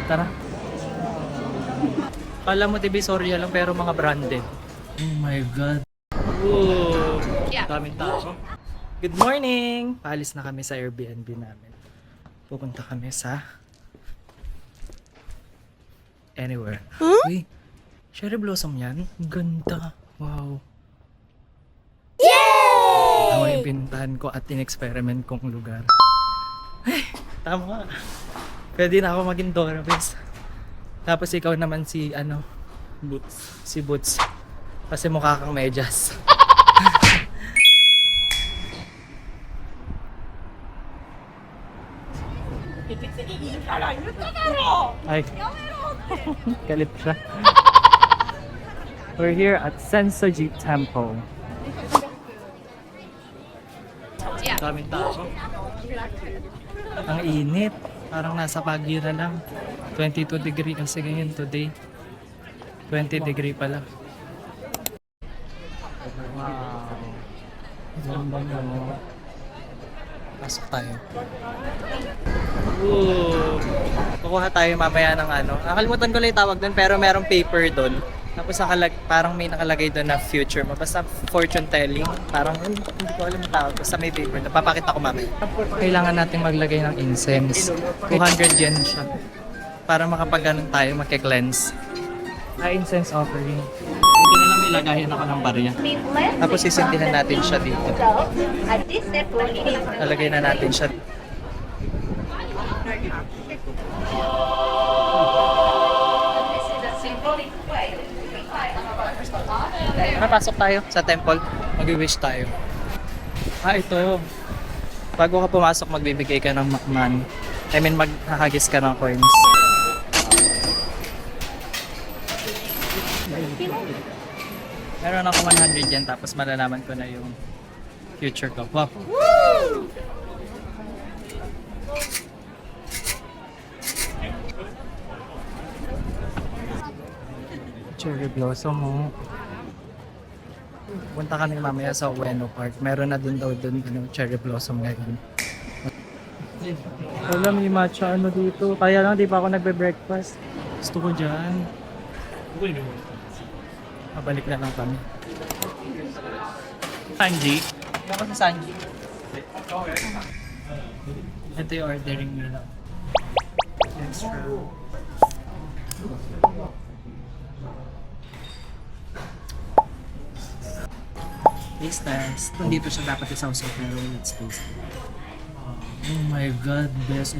Tara. Kala mo Divisoria lang pero mga branded. Oh my God. Ooh, daming tao. Good morning! Paalis na kami sa Airbnb namin. Pupunta kami sa anywhere. Uy, cherry blossom yan? Ang ganda. Wow. Yay! Ako yung pinuntahan ko at in-experiment kong lugar. Ay, tama. Pwede na ako maging Dora, bes. Tapos ikaw naman si Boots. si Boots. Kasi mukha kang medyas. Ay. Galit siya. We're here at Sensoji Temple. Daming tao. Ang init. Parang nasa Baguio na lang. 22 degree kasi ngayon today. 20 degree pala. Wow. Ganda mo. Pasok tayo. Ooh. Kukuha tayo mamaya ng Nakalimutan ko lang yung tawag doon pero merong paper doon. Tapos parang may nakalagay doon na future mo. Basta fortune telling. Parang hindi ko alam yung tawag. Basta may paper. Napapakita ko mamaya. Kailangan natin maglagay ng incense. 200 yen siya. Para makapag-ganon tayo, makik-cleanse. Incense offering. Hindi na lang ilagayin ako ng barya. Tapos sisintinan natin siya dito. Lalagay na natin siya. Napasok tayo sa temple. Mag-wish tayo. Ito. Bago ka pumasok, magbibigay ka ng money. I mean, maghahagis ka ng coins. Meron ako 100 yan, tapos malalaman ko na yung future ko. Wow! Cherry blossom mo. Punta kami mamaya sa Ueno Park. Meron na din daw dun cherry blossom ngayon. Wala, may matcha dito. Kaya lang di pa ako nagbe-breakfast. Gusto ko dyan. Mabalik na lang kami. Sanji? Ako sa Sanji. Ito yung ordering nila. Extra. Taste test. Nandito siya dapat isaw-saw pero let's taste it. Oh my God, best.